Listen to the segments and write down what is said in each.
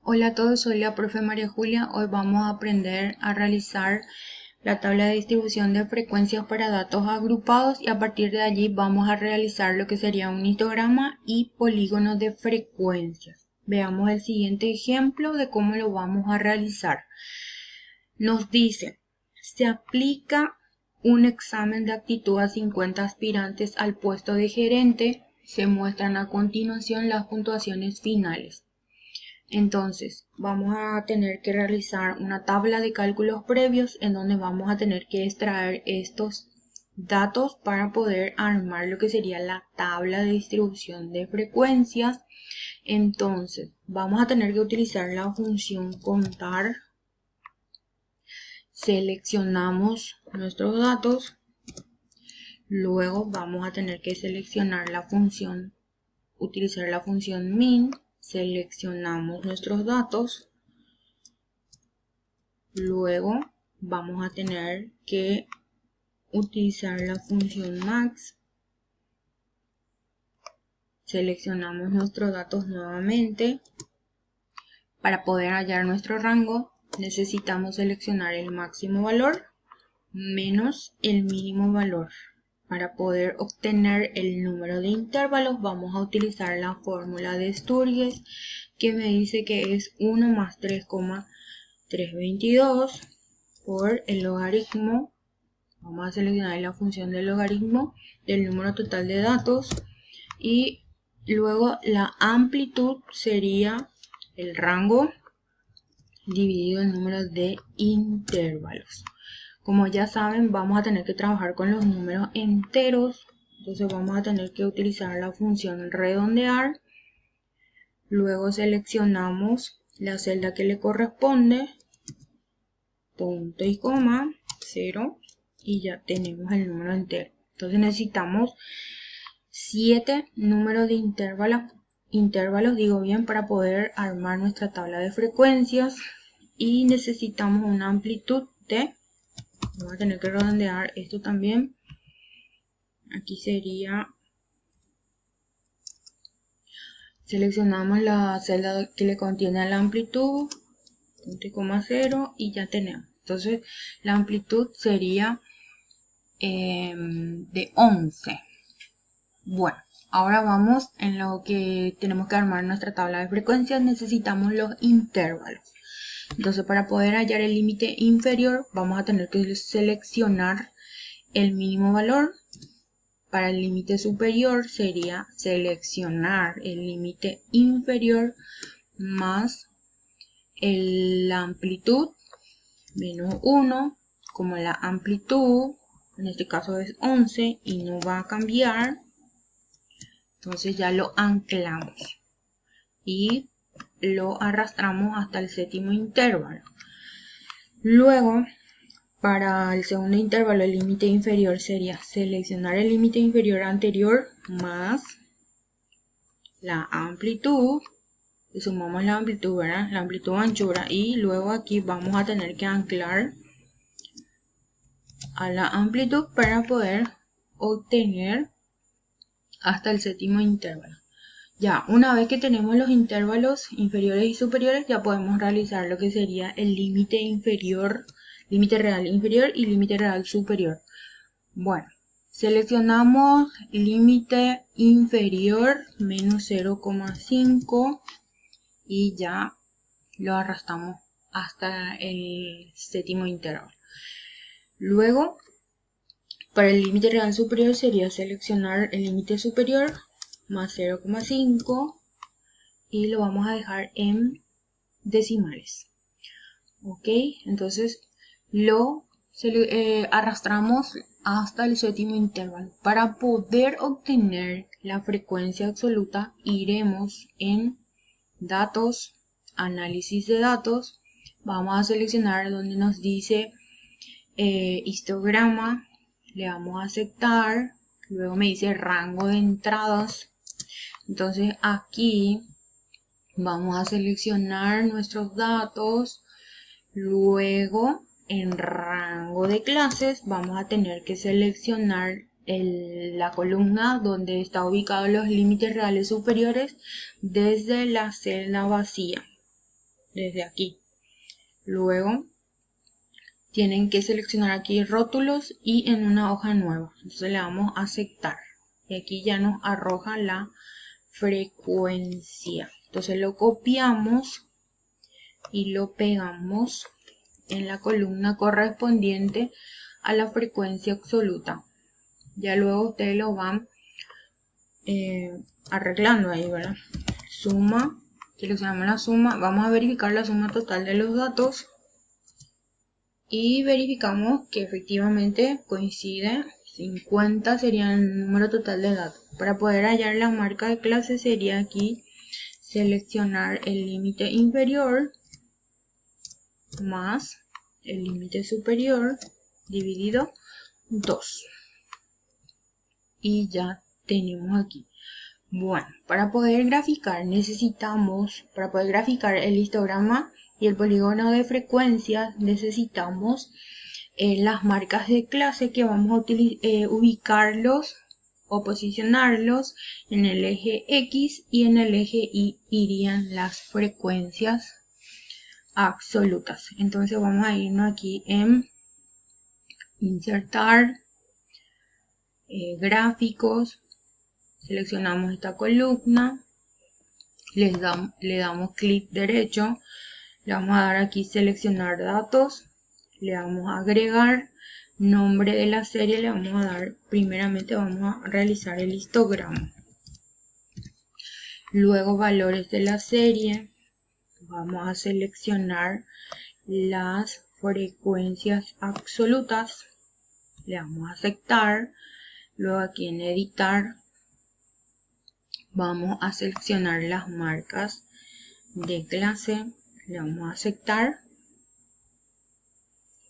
Hola a todos, soy la profe María Julia. Hoy vamos a aprender a realizar la tabla de distribución de frecuencias para datos agrupados y a partir de allí vamos a realizar lo que sería un histograma y polígonos de frecuencias. Veamos el siguiente ejemplo de cómo lo vamos a realizar. Nos dice, se aplica un examen de aptitud a 50 aspirantes al puesto de gerente. Se muestran a continuación las puntuaciones finales. Entonces, vamos a tener que realizar una tabla de cálculos previos en donde vamos a tener que extraer estos datos para poder armar lo que sería la tabla de distribución de frecuencias. Entonces, vamos a tener que utilizar la función contar. Seleccionamos nuestros datos. Luego vamos a tener que seleccionar la función, utilizar la función min. Seleccionamos nuestros datos. Luego vamos a tener que utilizar la función max. Seleccionamos nuestros datos nuevamente. Para poder hallar nuestro rango necesitamos seleccionar el máximo valor menos el mínimo valor. Para poder obtener el número de intervalos vamos a utilizar la fórmula de Sturges, que me dice que es 1 más 3,322 por el logaritmo. Vamos a seleccionar la función del logaritmo del número total de datos y luego la amplitud sería el rango dividido el número de intervalos. Como ya saben, vamos a tener que trabajar con los números enteros, entonces vamos a tener que utilizar la función redondear. Luego seleccionamos la celda que le corresponde, punto y coma, 0, y ya tenemos el número entero. Entonces necesitamos 7 números de intervalos, digo bien, para poder armar nuestra tabla de frecuencias, y necesitamos una amplitud de, vamos a tener que redondear esto también, aquí sería, seleccionamos la celda que le contiene la amplitud, punto y coma 0, y ya tenemos. Entonces la amplitud sería de 11. Bueno, ahora vamos en lo que tenemos que armar nuestra tabla de frecuencias. Necesitamos los intervalos. Entonces, para poder hallar el límite inferior vamos a tener que seleccionar el mínimo valor. Para el límite superior sería seleccionar el límite inferior más la amplitud menos 1. Como la amplitud en este caso es 11 y no va a cambiar, entonces ya lo anclamos y lo arrastramos hasta el séptimo intervalo. Luego, para el segundo intervalo, el límite inferior sería seleccionar el límite inferior anterior más la amplitud. Le sumamos la amplitud, ¿verdad? La amplitud anchura, y luego aquí vamos a tener que anclar a la amplitud para poder obtener hasta el séptimo intervalo. Ya, una vez que tenemos los intervalos inferiores y superiores, ya podemos realizar lo que sería el límite inferior, límite real inferior y límite real superior. Bueno, seleccionamos límite inferior menos 0,5 y ya lo arrastramos hasta el séptimo intervalo. Luego, para el límite real superior sería seleccionar el límite superior más 0,5 y lo vamos a dejar en decimales. Ok, entonces lo arrastramos hasta el séptimo intervalo. Para poder obtener la frecuencia absoluta iremos en datos, análisis de datos, vamos a seleccionar donde nos dice histograma, le vamos a aceptar, luego me dice rango de entradas. Entonces aquí vamos a seleccionar nuestros datos, luego en rango de clases vamos a tener que seleccionar la columna donde está ubicados los límites reales superiores desde la celda vacía. desde aquí. Luego tienen que seleccionar aquí rótulos y en una hoja nueva. Entonces le damos a aceptar. Y aquí ya nos arroja la frecuencia. Entonces lo copiamos y lo pegamos en la columna correspondiente a la frecuencia absoluta. Ya luego ustedes lo van arreglando ahí, ¿verdad? Suma, seleccionamos la suma, vamos a verificar la suma total de los datos y verificamos que efectivamente coincide. 50 sería el número total de datos. Para poder hallar la marca de clase sería aquí seleccionar el límite inferior más el límite superior dividido 2. Y ya tenemos aquí. Bueno, para poder graficar para poder graficar el histograma y el polígono de frecuencias, necesitamos las marcas de clase que vamos a ubicarlos o posicionarlos en el eje X y en el eje Y irían las frecuencias absolutas. Entonces vamos a irnos aquí en insertar, gráficos, seleccionamos esta columna, le damos clic derecho, le vamos a dar aquí seleccionar datos, le vamos a agregar nombre de la serie, le vamos a dar, primeramente vamos a realizar el histograma, luego valores de la serie, vamos a seleccionar las frecuencias absolutas, le damos a aceptar, luego aquí en editar vamos a seleccionar las marcas de clase, le vamos a aceptar,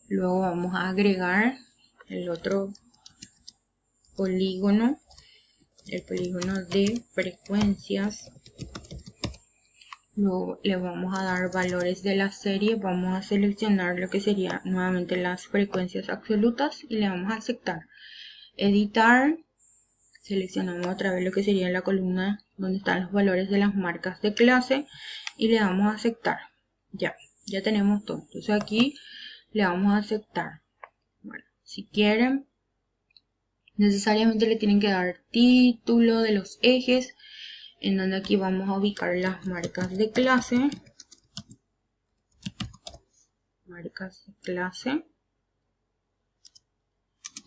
luego vamos a agregar el otro polígono, el polígono de frecuencias, luego le vamos a dar valores de la serie, vamos a seleccionar lo que sería nuevamente las frecuencias absolutas y le vamos a aceptar, editar, seleccionamos otra vez lo que sería la columna donde están los valores de las marcas de clase y le damos a aceptar. Ya tenemos todo. Entonces aquí le vamos a aceptar. Bueno, si quieren, necesariamente le tienen que dar título de los ejes, en donde aquí vamos a ubicar las marcas de clase. Marcas de clase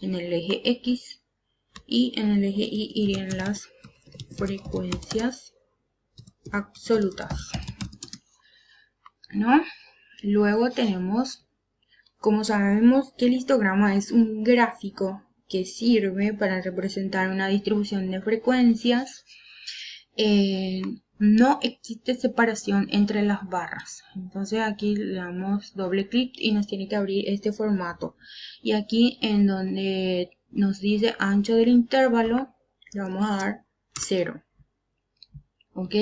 en el eje X y en el eje Y irían las frecuencias absolutas, ¿no? Luego tenemos, como sabemos que el histograma es un gráfico que sirve para representar una distribución de frecuencias, no existe separación entre las barras. Entonces aquí le damos doble clic y nos tiene que abrir este formato. Y aquí en donde nos dice ancho del intervalo, le vamos a dar 0. Ok.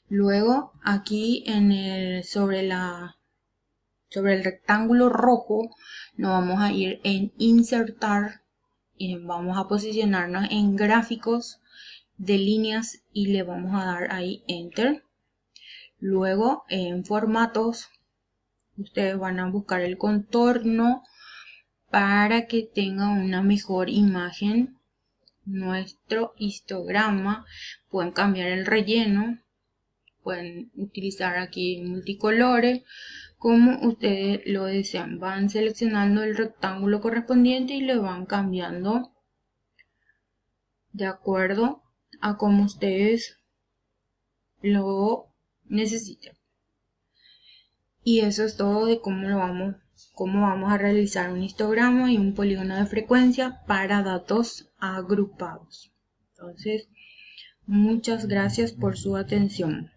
Luego aquí sobre el rectángulo rojo nos vamos a ir en insertar y vamos a posicionarnos en gráficos de líneas y le vamos a dar ahí enter. Luego en formatos ustedes van a buscar el contorno para que tenga una mejor imagen nuestro histograma. Pueden cambiar el relleno, pueden utilizar aquí multicolores como ustedes lo desean. Van seleccionando el rectángulo correspondiente y le van cambiando de acuerdo a como ustedes lo necesiten. Y eso es todo de cómo vamos a realizar un histograma y un polígono de frecuencia para datos agrupados. Entonces, muchas gracias por su atención.